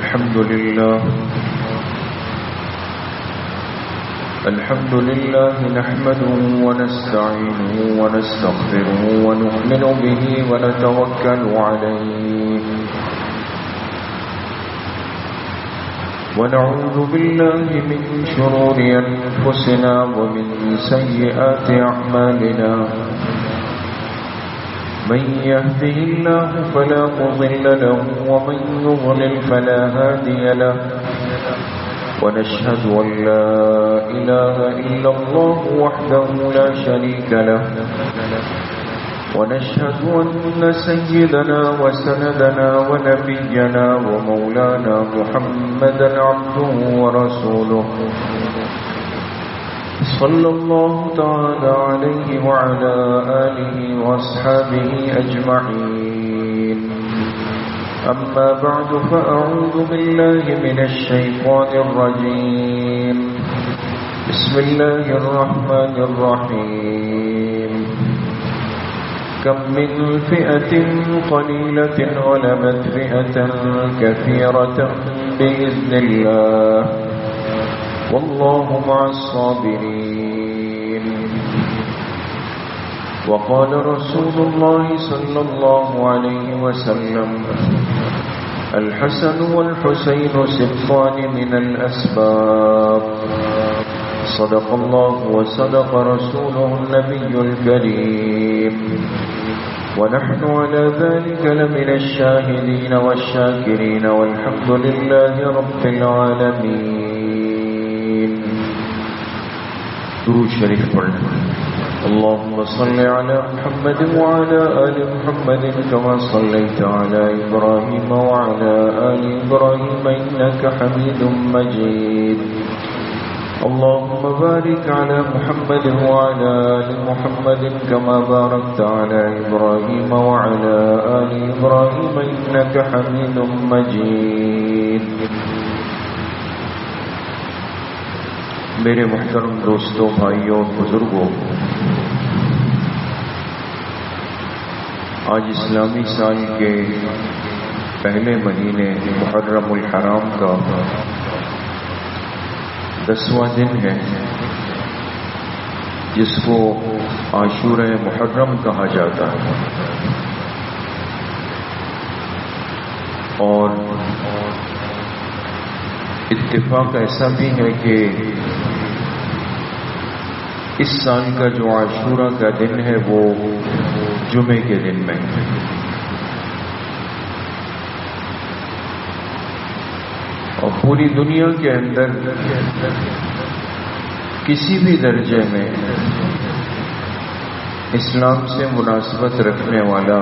الحمد لله نحمده ونستعينه ونستغفره ونؤمن به ونتوكل عليه ونعوذ بالله من شرور أنفسنا ومن سيئات أعمالنا من يهده الله فلا مضل له ومن يضلل فلا هادي له ونشهد أن لا إله إلا الله وحده لا شريك له ونشهد أن سيدنا وسندنا ونبينا ومولانا محمدا عبده ورسوله صلى الله تعالى عليه وعلى آله وأصحابه أجمعين أما بعد فأعوذ بالله من الشيطان الرجيم بسم الله الرحمن الرحيم كم من فئة قليلة غلبت فئة كثيرة بإذن الله والله مع الصابرين وقال رسول الله صلى الله عليه وسلم الحسن والحسين سبطان من الأسباط صدق الله وصدق رسوله النبي الكريم ونحن على ذلك لمن الشاهدين والشاكرين والحمد لله رب العالمين. درود شریف پڑھیں. اللهم صل على محمد وعلى آل محمد كما صليت على إبراهيم وعلى آل إبراهيم إنك حميد مجيد. اللهم بارك على محمد وعلى آل محمد كما باركت على إبراهيم وعلى آل إبراهيم إنك حميد مجيد. میرے محترم دوستوں، بھائیوں، بزرگوں، آج اسلامی سال کے پہلے مہینے محرم الحرام کا 10واں دن ہے، جس کو عاشورہ محرم کہا جاتا ہے. اور اتفاق ایسا بھی ہے کہ اس سال کا جو عاشورہ کا دن ہے وہ جمعے کے دن میں ہے. اور پوری دنیا کے اندر کسی بھی درجے میں اسلام سے مناسبت رکھنے والا،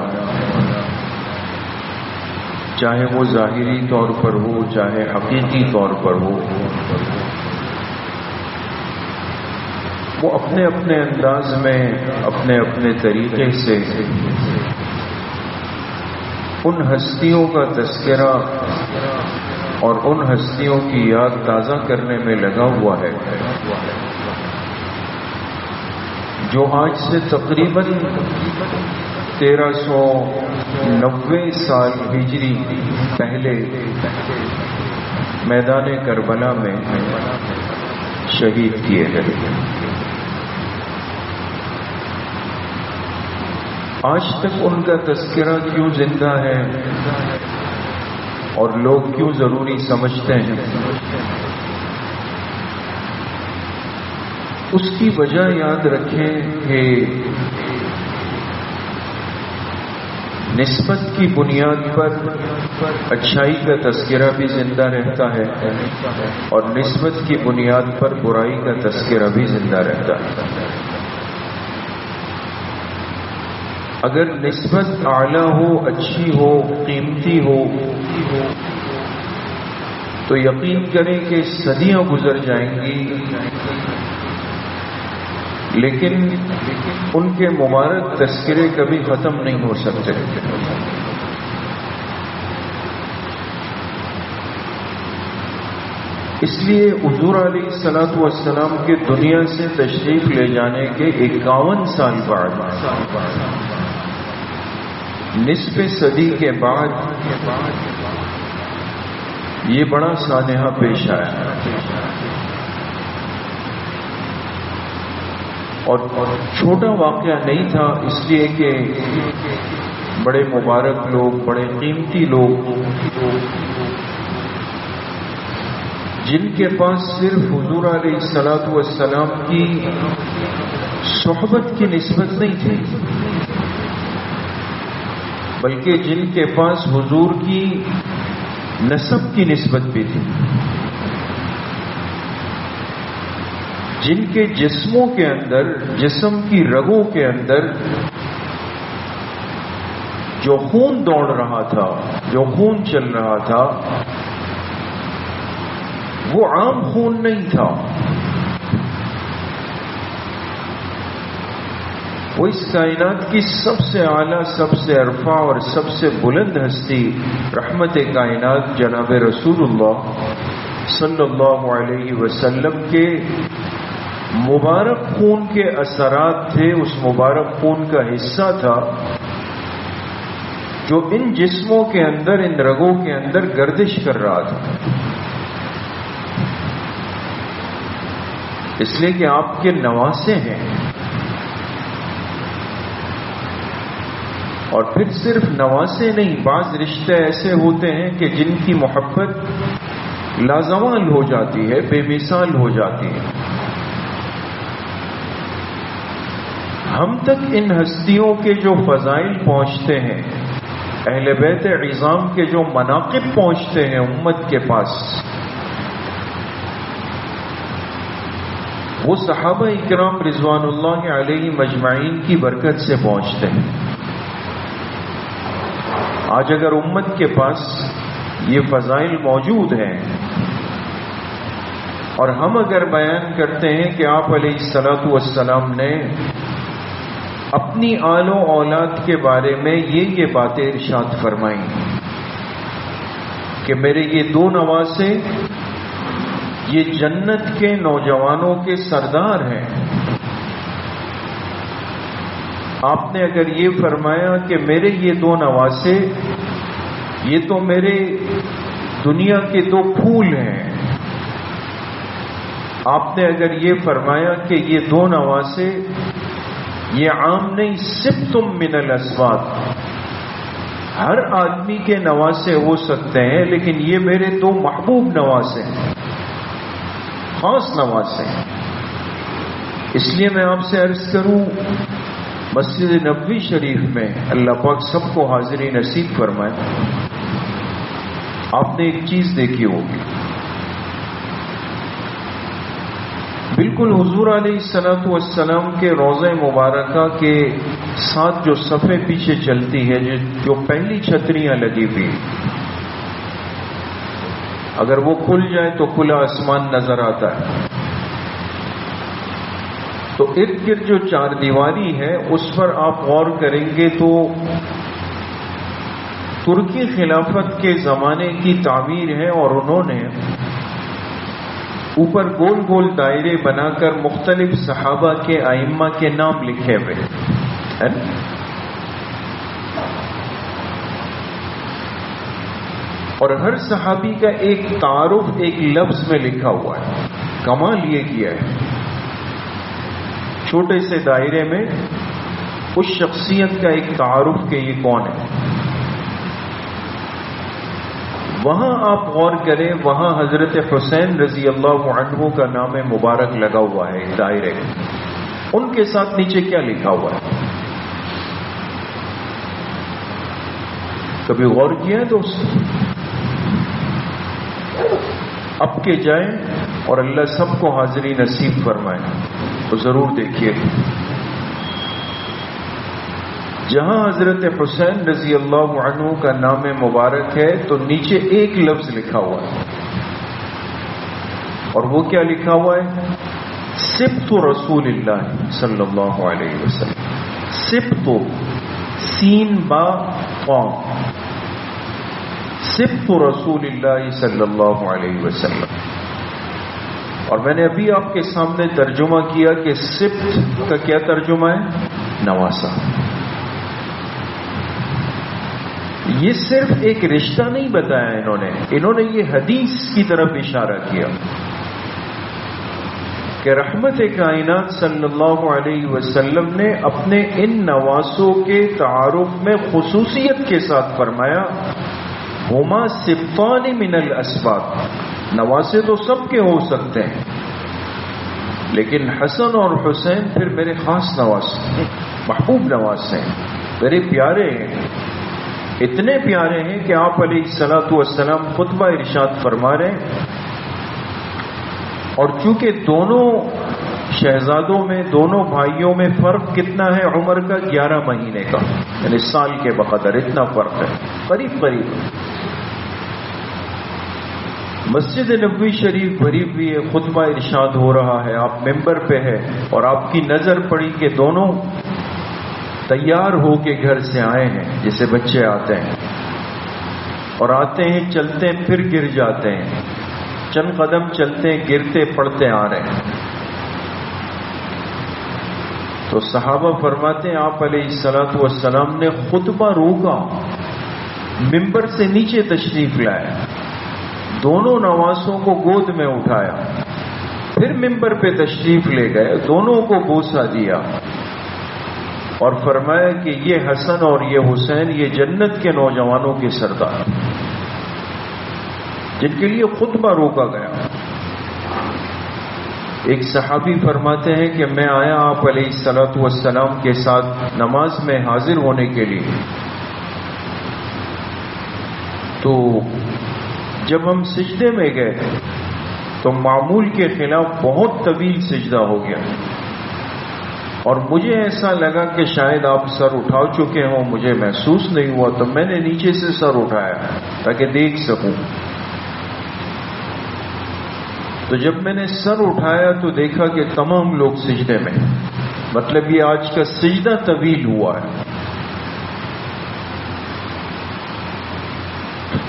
چاہے وہ ظاہری طور پر ہو چاہے حقیقی طور پر ہو، وہ اپنے اپنے انداز میں اپنے اپنے طریقے سے ان ہستیوں کا تذکرہ اور ان ہستیوں کی یاد تازہ کرنے میں لگا ہوا ہے جو آج سے تقریباً 1390 سال ہجری پہلے میدان کربلا میں شہید کیے گئے. آج تک ان کا تذکرہ کیوں زندہ ہے اور لوگ کیوں ضروری سمجھتے ہیں؟ اس کی وجہ یاد رکھیں کہ نسبت کی بنیاد پر اچھائی کا تذکرہ بھی زندہ رہتا ہے اور نسبت کی بنیاد پر برائی کا تذکرہ بھی زندہ رہتا ہے. اگر نسبت اعلیٰ ہو، اچھی ہو، قیمتی ہو تو یقین کریں کہ صدیاں گزر جائیں گی لیکن ان کے مبارک تذکرے کبھی ختم نہیں ہو سکتے. اس لیے حضور علیہ الصلوۃ والسلام کے دنیا سے تشریف لے جانے کے 51 سال بعد، نصف صدی کے بعد یہ بڑا سانحہ پیش آیا، اور چھوٹا واقعہ نہیں تھا، اس لیے کہ بڑے مبارک لوگ، بڑے قیمتی لوگ، جن کے پاس صرف حضور علیہ الصلوۃ والسلام کی صحبت کی نسبت نہیں تھی، بلکہ جن کے پاس حضور کی نسب کی نسبت بھی تھی، جن کے جسموں کے اندر، جسم کی رگوں کے اندر جو خون دوڑ رہا تھا، جو خون چل رہا تھا، وہ عام خون نہیں تھا، وہ اس کائنات کی سب سے اعلیٰ، سب سے عرفہ اور سب سے بلند ہستی رحمت کائنات جناب رسول اللہ صلی اللہ علیہ وسلم کے مبارک خون کے اثرات تھے، اس مبارک خون کا حصہ تھا جو ان جسموں کے اندر، ان رگوں کے اندر گردش کر رہا تھا، اس لیے کہ آپ کے نواسے ہیں۔ اور پھر صرف نواسے نہیں، بعض رشتے ایسے ہوتے ہیں کہ جن کی محبت لازوال ہو جاتی ہے، بے مثال ہو جاتی ہے۔ ہم تک ان ہستیوں کے جو فضائل پہنچتے ہیں، اہل بیت عظام کے جو مناقب پہنچتے ہیں امت کے پاس، وہ صحابہ اکرام رضوان اللہ علیہ مجمعین کی برکت سے پہنچتے ہیں۔ آج اگر امت کے پاس یہ فضائل موجود ہیں اور ہم اگر بیان کرتے ہیں کہ آپ علیہ الصلوۃ والسلام نے اپنی آل و اولاد کے بارے میں یہ باتیں ارشاد فرمائیں کہ میرے یہ دو نواسے یہ جنت کے نوجوانوں کے سردار ہیں، آپ نے اگر یہ فرمایا کہ میرے یہ دو نواسے یہ تو میرے دنیا کے دو پھول ہیں، آپ نے اگر یہ فرمایا کہ یہ دو نواسے یہ عام نہیں، سبتم من الاسباط، ہر آدمی کے نواسے ہو سکتے ہیں، لیکن یہ میرے دو محبوب نواسے ہیں، خاص نواسے ہیں۔ اس لیے میں آپ سے عرض کروں، مسجد نبوی شریف میں اللہ پاک سب کو حاضری نصیب فرمائے، آپ نے ایک چیز دیکھی ہوگی، بالکل حضور علیہ الصلوۃ والسلام کے روضہ مبارکہ کے ساتھ جو صفیں پیچھے چلتی ہے، جو پہلی چھتریاں لگی ہوئی، اگر وہ کھل جائے تو کھلا آسمان نظر آتا ہے، تو ارد گرد جو چار دیواری ہے اس پر آپ غور کریں گے تو ترکی خلافت کے زمانے کی تعمیر ہے، اور انہوں نے اوپر گول گول دائرے بنا کر مختلف صحابہ کے ائمہ کے نام لکھے ہوئے ہیں، اور ہر صحابی کا ایک تعارف ایک لفظ میں لکھا ہوا ہے۔ کمال یہ کیا ہے، چھوٹے سے دائرے میں اس شخصیت کا ایک تعارف کہ یہ کون ہے۔ وہاں آپ غور کریں، وہاں حضرت حسین رضی اللہ عنہ کا نام مبارک لگا ہوا ہے دائرے میں، ان کے ساتھ نیچے کیا لکھا ہوا ہے؟ کبھی غور کیا ہے دوست؟ اب کے جائیں اور اللہ سب کو حاضری نصیب فرمائے تو ضرور دیکھیے، جہاں حضرت حسین رضی اللہ عنہ کا نام مبارک ہے تو نیچے ایک لفظ لکھا ہوا ہے، اور وہ کیا لکھا ہوا ہے؟ سبط رسول اللہ صلی اللہ علیہ وسلم۔ سبط، سین با قام، سبط رسول اللہ صلی اللہ علیہ وسلم۔ اور میں نے ابھی آپ کے سامنے ترجمہ کیا کہ سبط کا کیا ترجمہ ہے؟ نواسا۔ یہ صرف ایک رشتہ نہیں بتایا انہوں نے یہ حدیث کی طرف اشارہ کیا کہ رحمت کائنات صلی اللہ علیہ وسلم نے اپنے ان نواسوں کے تعارف میں خصوصیت کے ساتھ فرمایا ہما صفان من الاسباط، نواسے تو سب کے ہو سکتے ہیں لیکن حسن اور حسین پھر میرے خاص نواسے ہیں، محبوب نواسے ہیں، میرے پیارے ہیں، اتنے پیارے ہیں کہ آپ علیہ الصلوۃ والسلام خطبہ ارشاد فرما رہے ہیں اور چونکہ دونوں شہزادوں میں، دونوں بھائیوں میں فرق کتنا ہے عمر کا 11 مہینے کا، یعنی سال کے بقدر اتنا فرق ہے، قریب قریب۔ مسجد نبوی شریف بھری ہوئی ہے، خطبہ ارشاد ہو رہا ہے، آپ ممبر پہ ہے اور آپ کی نظر پڑی کہ دونوں تیار ہو کے گھر سے آئے ہیں جیسے بچے آتے ہیں، اور آتے ہیں چلتے ہیں پھر گر جاتے ہیں، چند قدم چلتے ہیں گرتے پڑتے آ رہے ہیں۔ تو صحابہ فرماتے ہیں آپ علیہ الصلوۃ والسلام نے خطبہ روکا، ممبر سے نیچے تشریف لائے، دونوں نواسوں کو گود میں اٹھایا، پھر ممبر پہ تشریف لے گئے، دونوں کو بوسہ دیا اور فرمایا کہ یہ حسن اور یہ حسین یہ جنت کے نوجوانوں کے سردار جن کے لیے خطبہ روکا گیا۔ ایک صحابی فرماتے ہیں کہ میں آیا آپ علیہ الصلوۃ والسلام کے ساتھ نماز میں حاضر ہونے کے لیے، تو جب ہم سجدے میں گئے تو معمول کے خلاف بہت طویل سجدہ ہو گیا اور مجھے ایسا لگا کہ شاید آپ سر اٹھا چکے ہوں، مجھے محسوس نہیں ہوا، تو میں نے نیچے سے سر اٹھایا تاکہ دیکھ سکوں۔ تو جب میں نے سر اٹھایا تو دیکھا کہ تمام لوگ سجدے میں، مطلب یہ آج کا سجدہ طویل ہوا ہے،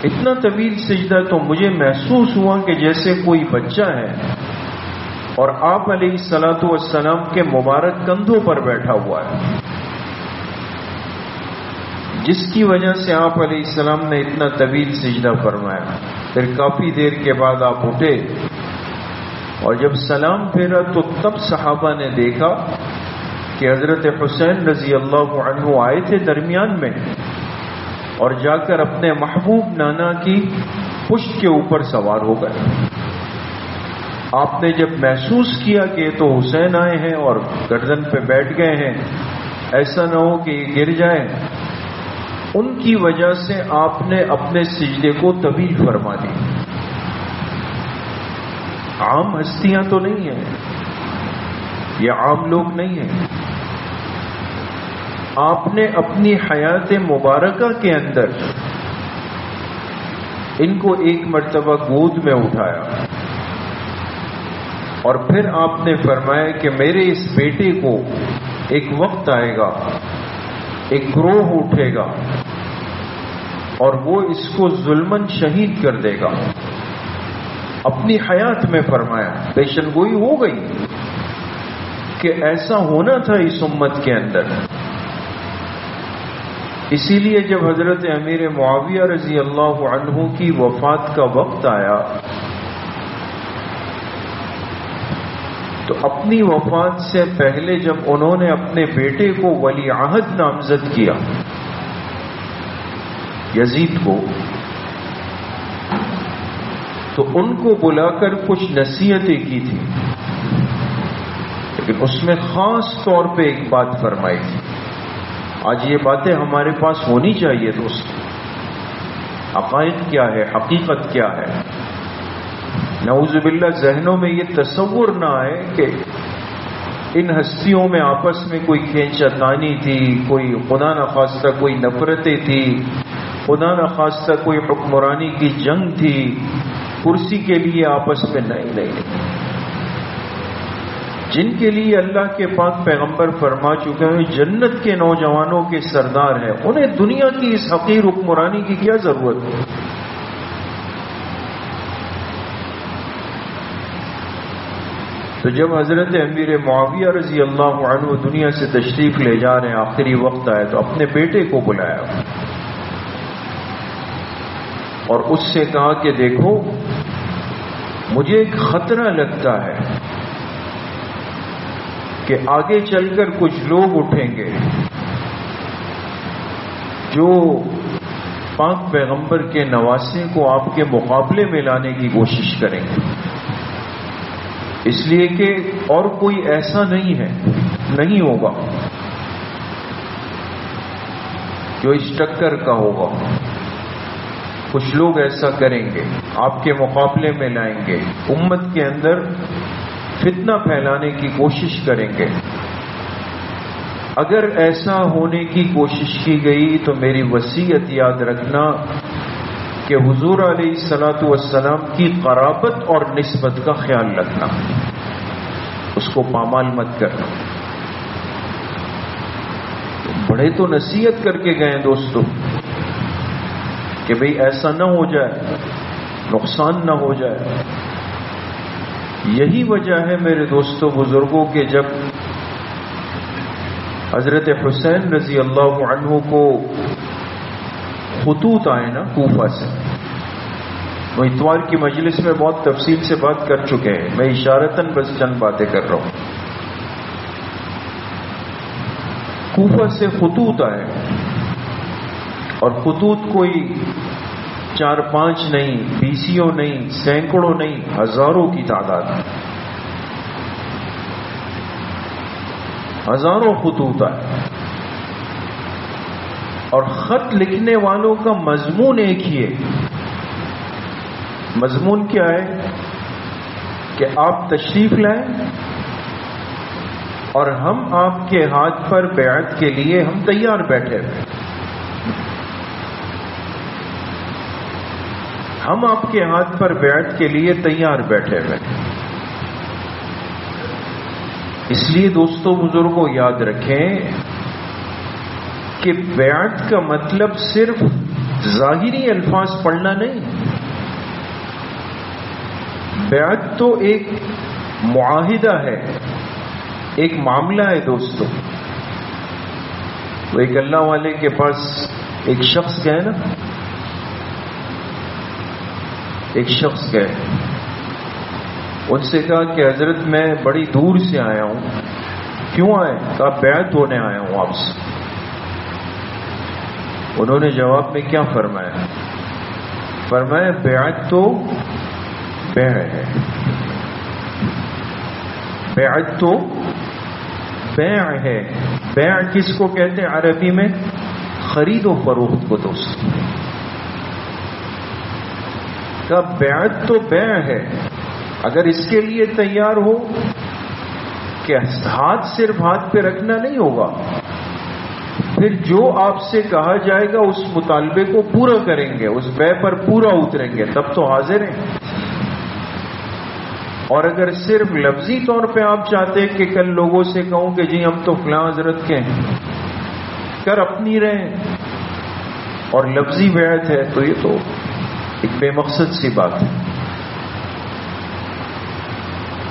اتنا طویل سجدہ، تو مجھے محسوس ہوا کہ جیسے کوئی بچہ ہے اور آپ علیہ الصلوۃ والسلام کے مبارک کندھوں پر بیٹھا ہوا ہے، جس کی وجہ سے آپ علیہ السلام نے اتنا طویل سجدہ فرمایا۔ پھر کافی دیر کے بعد آپ اٹھے اور جب سلام پھیرا تو تب صحابہ نے دیکھا کہ حضرت حسین رضی اللہ عنہ آئے تھے درمیان میں اور جا کر اپنے محبوب نانا کی پشت کے اوپر سوار ہو گئے۔ آپ نے جب محسوس کیا کہ یہ تو حسین آئے ہیں اور گردن پہ بیٹھ گئے ہیں، ایسا نہ ہو کہ یہ گر جائے، ان کی وجہ سے آپ نے اپنے سجدے کو طویل فرما دی۔ عام ہستیاں تو نہیں ہیں، یہ عام لوگ نہیں ہیں، آپ نے اپنی حیات مبارکہ کے اندر ان کو ایک مرتبہ گود میں اٹھایا اور پھر آپ نے فرمایا کہ میرے اس بیٹے کو ایک وقت آئے گا، ایک گروہ اٹھے گا اور وہ اس کو ظلماً شہید کر دے گا۔ اپنی حیات میں فرمایا، پیشن گوئی ہو گئی کہ ایسا ہونا تھا اس امت کے اندر۔ اسی لیے جب حضرت امیر معاویہ رضی اللہ عنہ کی وفات کا وقت آیا تو اپنی وفات سے پہلے جب انہوں نے اپنے بیٹے کو ولی عہد نامزد کیا یزید کو، تو ان کو بلا کر کچھ نصیحتیں کی تھی، لیکن اس میں خاص طور پہ ایک بات فرمائی تھی۔ آج یہ باتیں ہمارے پاس ہونی چاہیے دوست، عقائد کیا ہے، حقیقت کیا ہے۔ نعوذ باللہ ذہنوں میں یہ تصور نہ آئے کہ ان ہستیوں میں آپس میں کوئی کھینچا تانی تھی، کوئی خدا نخواستہ کوئی نفرتیں تھی، خدا نخواستہ کوئی حکمرانی کی جنگ تھی، کرسی کے لیے آپس میں نہیں۔ جن کے لیے اللہ کے پاک پیغمبر فرما چکے ہیں جنت کے نوجوانوں کے سردار ہیں، انہیں دنیا کی اس حقیر حکمرانی کی کیا ضرورت ہے؟ تو جب حضرت امیر معاویہ رضی اللہ عنہ دنیا سے تشریف لے جا رہے ہیں، آخری وقت آئے تو اپنے بیٹے کو بلایا اور اس سے کہا کہ دیکھو مجھے ایک خطرہ لگتا ہے کہ آگے چل کر کچھ لوگ اٹھیں گے جو پاک پیغمبر کے نواسے کو آپ کے مقابلے میں لانے کی کوشش کریں گے، اس لیے کہ اور کوئی ایسا نہیں ہوگا جو اس ٹکر کا ہوگا۔ کچھ لوگ ایسا کریں گے، آپ کے مقابلے میں لائیں گے، امت کے اندر فتنہ پھیلانے کی کوشش کریں گے۔ اگر ایسا ہونے کی کوشش کی گئی تو میری وصیت یاد رکھنا کہ حضور علیہ الصلوۃ والسلام کی قرابت اور نسبت کا خیال رکھنا، اس کو پامال مت کرنا۔ بڑے تو نصیحت کر کے گئے دوستو کہ بھئی ایسا نہ ہو جائے، نقصان نہ ہو جائے۔ یہی وجہ ہے میرے دوستو بزرگوں کے جب حضرت حسین رضی اللہ عنہ کو خطوط آئے نا کوفہ سے، وہ اتوار کی مجلس میں بہت تفصیل سے بات کر چکے ہیں، میں اشارتاً بس چند باتیں کر رہا ہوں۔ کوفہ سے خطوط آئے اور خطوط کوئی 4-5 نہیں، 20 نہیں، سینکڑوں نہیں، ہزاروں کی تعداد، ہزاروں خطوط آئے، اور خط لکھنے والوں کا مضمون ایک ہی ہے۔ مضمون کیا ہے کہ آپ تشریف لائیں اور ہم آپ کے ہاتھ پر بیعت کے لیے ہم تیار بیٹھے ہوئے، ہم آپ کے ہاتھ پر بیعت کے لیے تیار بیٹھے ہوئے۔ اس لیے دوستو بزرگوں یاد رکھیں کہ بیعت کا مطلب صرف ظاہری الفاظ پڑھنا نہیں، بیعت تو ایک معاہدہ ہے، ایک معاملہ ہے دوستو۔ وہ ایک اللہ والے کے پاس ایک شخص گئے نا، ایک شخص گئے، ان سے کہا کہ حضرت میں بڑی دور سے آیا ہوں۔ کیوں آئے؟ کہا بیعت ہونے آیا ہوں آپ سے۔ انہوں نے جواب میں کیا فرمایا؟ فرمایا بیعت تو بیع ہے، بیعت تو بیع ہے۔ بیع کس کو کہتے ہیں عربی میں؟ خرید و فروخت کو دوست کا بیعت تو بیع ہے۔ اگر اس کے لیے تیار ہو کہ ہاتھ صرف ہاتھ پہ رکھنا نہیں ہوگا، پھر جو آپ سے کہا جائے گا اس مطالبے کو پورا کریں گے، اس بیع پر پورا اتریں گے، تب تو حاضر ہیں۔ اور اگر صرف لفظی طور پہ آپ چاہتے ہیں کہ کل لوگوں سے کہوں کہ جی ہم تو فلاں حضرت کے ہیں، کر اپنی رہیں اور لفظی بیعت ہے، تو یہ تو ایک بے مقصد سی بات ہے۔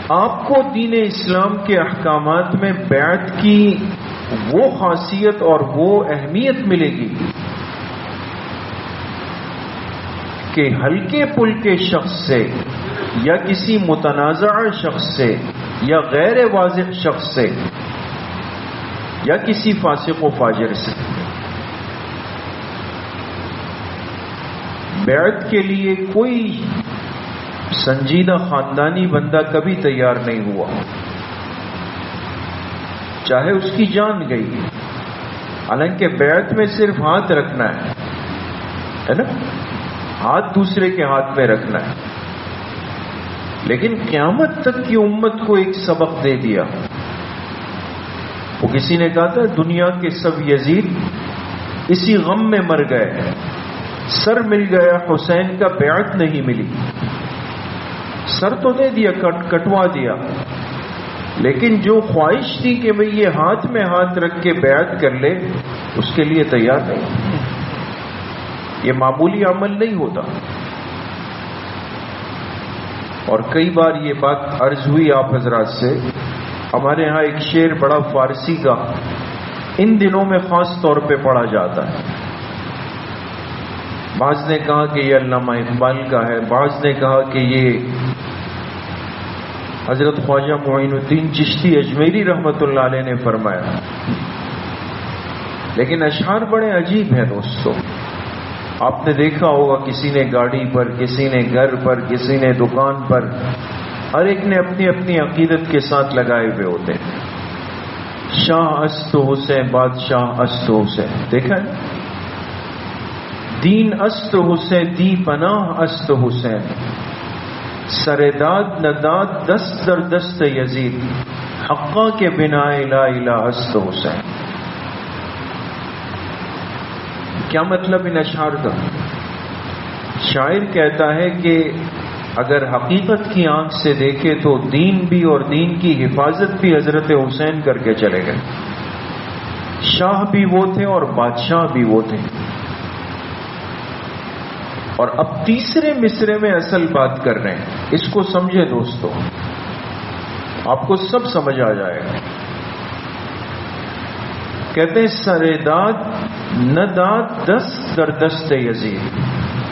آپ کو دین اسلام کے احکامات میں بیعت کی وہ خاصیت اور وہ اہمیت ملے گی کہ ہلکے پلکے شخص سے یا کسی متنازع شخص سے یا غیر واضح شخص سے یا کسی فاسق و فاجر سے بیعت کے لیے کوئی سنجیدہ خاندانی بندہ کبھی تیار نہیں ہوا، چاہے اس کی جان گئی۔ حالانکہ بیعت میں صرف ہاتھ رکھنا ہے نا، ہاتھ دوسرے کے ہاتھ میں رکھنا ہے، لیکن قیامت تک کی امت کو ایک سبق دے دیا۔ وہ کسی نے کہا تھا دنیا کے سب یزید اسی غم میں مر گئے، سر مل گیا حسین کا، بیعت نہیں ملی۔ سر تو دے دیا، کٹوا دیا، لیکن جو خواہش تھی کہ بھئی یہ ہاتھ میں ہاتھ رکھ کے بیعت کر لے، اس کے لیے تیار نہیں۔ یہ معمولی عمل نہیں ہوتا۔ اور کئی بار یہ بات عرض ہوئی آپ حضرات سے، ہمارے ہاں ایک شعر بڑا فارسی کا ان دنوں میں خاص طور پہ پڑھا جاتا ہے بعض نے کہا کہ یہ علامہ اقبال کا ہے، بعض نے کہا کہ یہ حضرت خواجہ معین الدین چشتی اجمیری رحمۃ اللہ علیہ نے فرمایا۔ لیکن اشعار بڑے عجیب ہیں دوستو۔ آپ نے دیکھا ہوگا کسی نے گاڑی پر، کسی نے گھر پر، کسی نے دکان پر، ہر ایک نے اپنی اپنی عقیدت کے ساتھ لگائے ہوئے ہوتے ہیں۔ شاہ است حسین، بادشاہ است حسین، دیکھا ہے؟ دین است حسین، دی پناہ است حسین، سرداد نداد دست در دست یزید، حقا کے بنا لا الہ است حسین۔ کیا مطلب ان اشعار کا؟ شاعر کہتا ہے کہ اگر حقیقت کی آنکھ سے دیکھے تو دین بھی اور دین کی حفاظت بھی حضرت حسین کر کے چلے گئے۔ شاہ بھی وہ تھے اور بادشاہ بھی وہ تھے۔ اور اب تیسرے مصرے میں اصل بات کر رہے ہیں، اس کو سمجھے دوستو، آپ کو سب سمجھ آ جائے گا۔ کہتے ہیں سرداد نداد دست در دست یزید۔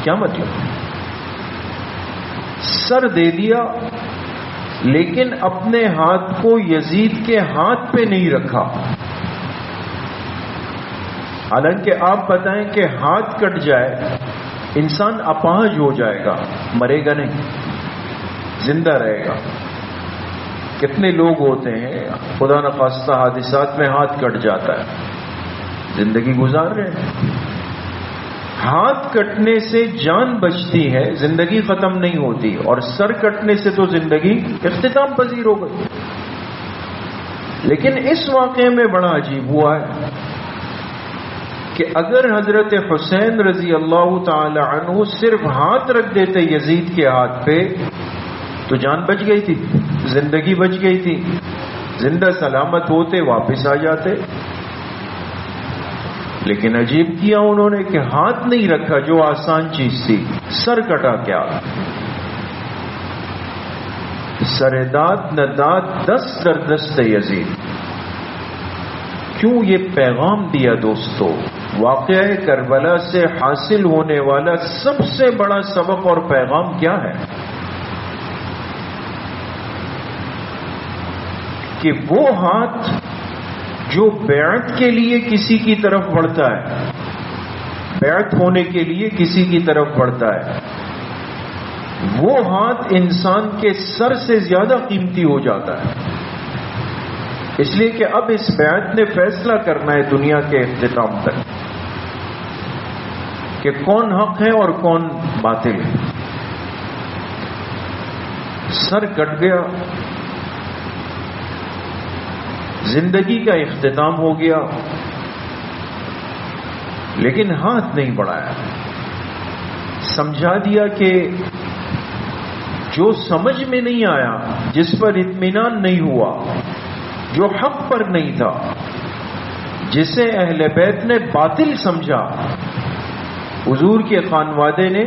کیا مطلب؟ سر دے دیا لیکن اپنے ہاتھ کو یزید کے ہاتھ پہ نہیں رکھا۔ حالانکہ آپ بتائیں کہ ہاتھ کٹ جائے انسان اپاہج ہو جائے گا، مرے گا نہیں، زندہ رہے گا۔ کتنے لوگ ہوتے ہیں خدا نخواستہ حادثات میں ہاتھ کٹ جاتا ہے، زندگی گزار رہے ہیں۔ ہاتھ کٹنے سے جان بچتی ہے، زندگی ختم نہیں ہوتی، اور سر کٹنے سے تو زندگی اختتام پذیر ہو گئی۔ لیکن اس واقعے میں بڑا عجیب ہوا ہے کہ اگر حضرت حسین رضی اللہ تعالی عنہ صرف ہاتھ رکھ دیتے یزید کے ہاتھ پہ تو جان بچ گئی تھی، زندگی بچ گئی تھی، زندہ سلامت ہوتے، واپس آ جاتے۔ لیکن عجیب کیا انہوں نے کہ ہاتھ نہیں رکھا، جو آسان چیز تھی، سر کٹا کیا؟ سرداد نداد دست در دست یزید۔ کیوں یہ پیغام دیا دوستو؟ واقعہ کربلا سے حاصل ہونے والا سب سے بڑا سبق اور پیغام کیا ہے؟ کہ وہ ہاتھ جو بیعت کے لیے کسی کی طرف بڑھتا ہے، بیعت ہونے کے لیے کسی کی طرف بڑھتا ہے، وہ ہاتھ انسان کے سر سے زیادہ قیمتی ہو جاتا ہے۔ اس لیے کہ اب اس بیعت نے فیصلہ کرنا ہے دنیا کے اختتام تک کہ کون حق ہے اور کون باطل ہے۔ سر کٹ گیا، زندگی کا اختتام ہو گیا، لیکن ہاتھ نہیں بڑھایا، سمجھا دیا کہ جو سمجھ میں نہیں آیا، جس پر اطمینان نہیں ہوا، جو حق پر نہیں تھا، جسے اہل بیت نے باطل سمجھا، حضور کے خانوادے نے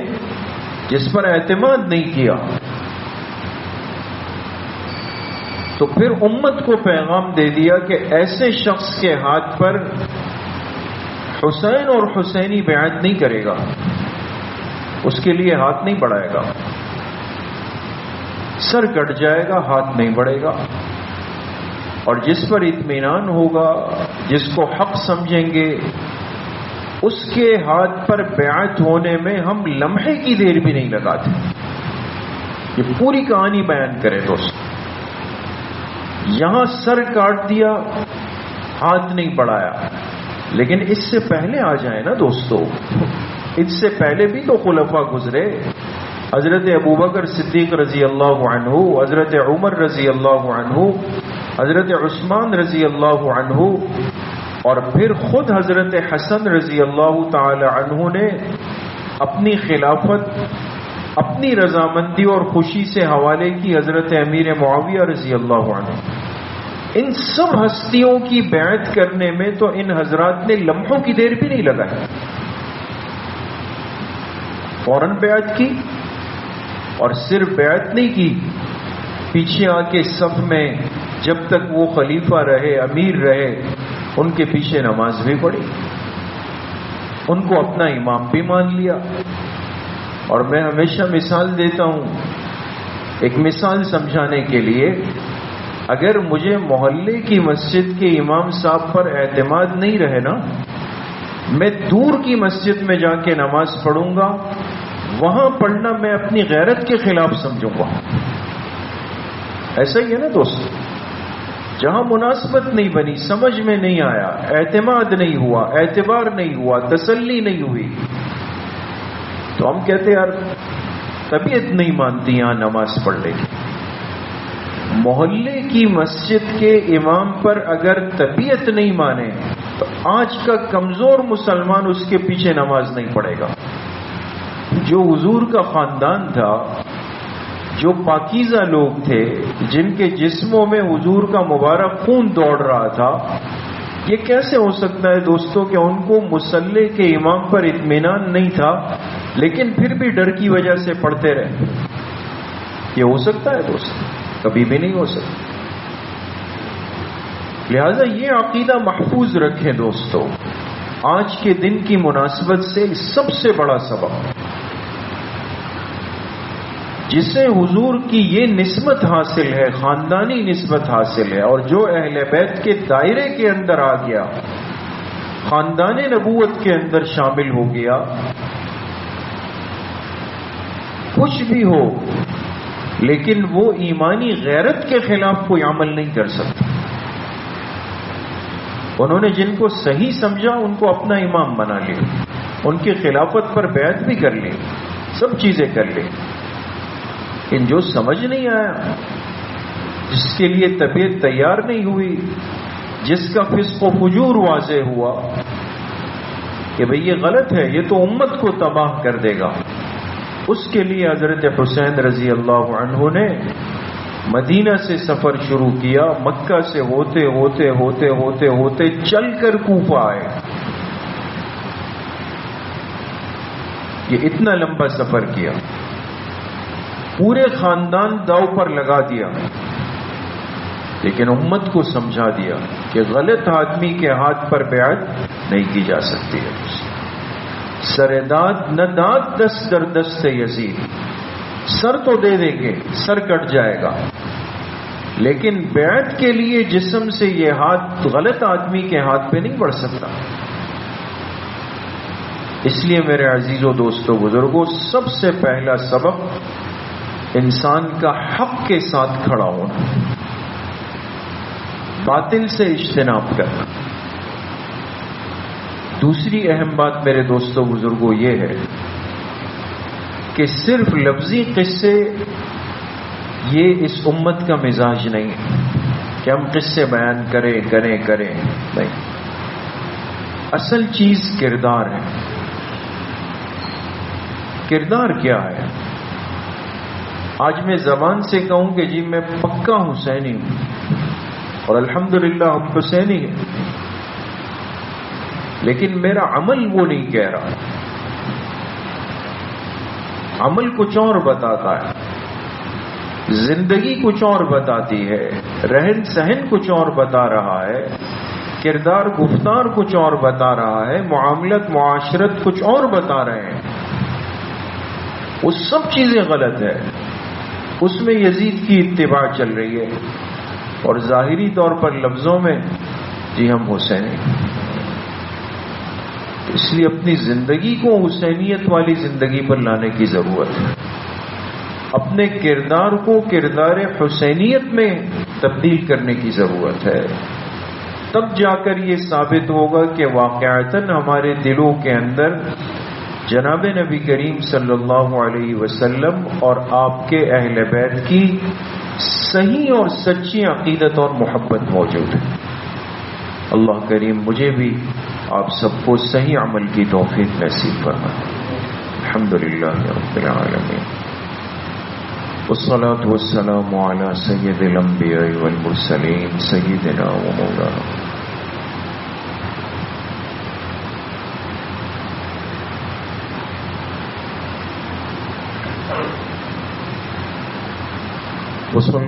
جس پر اعتماد نہیں کیا، تو پھر امت کو پیغام دے دیا کہ ایسے شخص کے ہاتھ پر حسین اور حسینی بیعت نہیں کرے گا، اس کے لیے ہاتھ نہیں بڑھائے گا، سر کٹ جائے گا، ہاتھ نہیں بڑھے گا۔ اور جس پر اطمینان ہوگا، جس کو حق سمجھیں گے، اس کے ہاتھ پر بیعت ہونے میں ہم لمحے کی دیر بھی نہیں لگاتے۔ یہ پوری کہانی بیان کرے دوست۔ یہاں سر کاٹ دیا، ہاتھ نہیں بڑھایا، لیکن اس سے پہلے آ جائیں نا دوستو، اس سے پہلے بھی تو خلفاء گزرے، حضرت ابوبکر صدیق رضی اللہ عنہ، حضرت عمر رضی اللہ عنہ، حضرت عثمان رضی اللہ عنہ، اور پھر خود حضرت حسن رضی اللہ تعالی عنہ نے اپنی خلافت اپنی رضامندی اور خوشی سے حوالے کی حضرت امیر معاویہ رضی اللہ عنہ۔ ان سب ہستیوں کی بیعت کرنے میں تو ان حضرات نے لمحوں کی دیر بھی نہیں لگائی، فوراً بیعت کی، اور صرف بیعت نہیں کی، پیچھے آ کے صف میں جب تک وہ خلیفہ رہے، امیر رہے، ان کے پیچھے نماز بھی پڑھی۔ ان کو اپنا امام بھی مان لیا. اور میں ہمیشہ مثال دیتا ہوں، ایک مثال سمجھانے کے لیے، اگر مجھے محلے کی مسجد کے امام صاحب پر اعتماد نہیں رہے نا، میں دور کی مسجد میں جا کے نماز پڑھوں گا، وہاں پڑھنا میں اپنی غیرت کے خلاف سمجھوں گا. ایسا ہی ہے نا دوست، جہاں مناسبت نہیں بنی، سمجھ میں نہیں آیا، اعتماد نہیں ہوا، اعتبار نہیں ہوا، تسلی نہیں ہوئی، تو ہم کہتے یار طبیعت نہیں مانتی یہاں نماز پڑھنے کی. محلے کی مسجد کے امام پر اگر طبیعت نہیں مانے تو آج کا کمزور مسلمان اس کے پیچھے نماز نہیں پڑھے گا. جو حضور کا خاندان تھا، جو پاکیزہ لوگ تھے، جن کے جسموں میں حضور کا مبارک خون دوڑ رہا تھا، یہ کیسے ہو سکتا ہے دوستوں کہ ان کو مصلی کے امام پر اطمینان نہیں تھا لیکن پھر بھی ڈر کی وجہ سے پڑھتے رہے؟ یہ ہو سکتا ہے دوست؟ کبھی بھی نہیں ہو سکتا. لہذا یہ عقیدہ محفوظ رکھیں دوستو. آج کے دن کی مناسبت سے سب سے بڑا سبب جسے حضور کی یہ نسبت حاصل ہے، خاندانی نسبت حاصل ہے، اور جو اہل بیت کے دائرے کے اندر آ گیا، خاندان نبوت کے اندر شامل ہو گیا، کچھ بھی ہو لیکن وہ ایمانی غیرت کے خلاف کوئی عمل نہیں کر سکتا. انہوں نے جن کو صحیح سمجھا ان کو اپنا امام بنا لیا، ان کی خلافت پر بیعت بھی کر لی، سب چیزیں کر لی. لیکن جو سمجھ نہیں آیا، جس کے لیے طبیعت تیار نہیں ہوئی، جس کا فسق و فجور واضح ہوا کہ بھئی یہ غلط ہے، یہ تو امت کو تباہ کر دے گا، اس کے لیے حضرت حسین رضی اللہ عنہ نے مدینہ سے سفر شروع کیا، مکہ سے ہوتے ہوتے ہوتے ہوتے ہوتے چل کر کوفہ آئے. یہ اتنا لمبا سفر کیا، پورے خاندان داؤ پر لگا دیا، لیکن امت کو سمجھا دیا کہ غلط آدمی کے ہاتھ پر بیعت نہیں کی جا سکتی ہے. سرداد نہ داد دست در دست یزید، سر تو دے دیں گے، سر کٹ جائے گا، لیکن بیعت کے لیے جسم سے یہ ہاتھ غلط آدمی کے ہاتھ پہ نہیں بڑھ سکتا. اس لیے میرے عزیزوں، دوستوں، بزرگوں، سب سے پہلا سبب انسان کا حق کے ساتھ کھڑا ہونا، باطل سے اجتناب کرنا. دوسری اہم بات میرے دوستوں بزرگوں یہ ہے کہ صرف لفظی قصے یہ اس امت کا مزاج نہیں ہے کہ ہم قصے بیان کریں نہیں. اصل چیز کردار ہے. کردار کیا ہے؟ آج میں زبان سے کہوں کہ جی میں پکا حسینی ہوں اور الحمدللہ ہم حسینی ہیں، لیکن میرا عمل وہ نہیں کہہ رہا. عمل کچھ اور بتاتا ہے، زندگی کچھ اور بتاتی ہے، رہن سہن کچھ اور بتا رہا ہے، کردار گفتار کچھ اور بتا رہا ہے، معاملت معاشرت کچھ اور بتا رہے ہیں. وہ سب چیزیں غلط ہے. اس میں یزید کی اتباع چل رہی ہے اور ظاہری طور پر لفظوں میں جی ہم حسینی. اس لیے اپنی زندگی کو حسینیت والی زندگی پر لانے کی ضرورت ہے. اپنے کردار کو کردار حسینیت میں تبدیل کرنے کی ضرورت ہے. تب جا کر یہ ثابت ہوگا کہ واقعتاً ہمارے دلوں کے اندر جناب نبی کریم صلی اللہ علیہ وسلم اور آپ کے اہل بیت کی صحیح اور سچی عقیدت اور محبت موجود ہے. اللہ کریم مجھے بھی آپ سب کو صحیح عمل کی توفیق نصیب فرمائے. الحمدللہ رب العالمین، والصلاة والسلام علی سید الانبیاء والمرسلین سیدنا و مولانا وصلی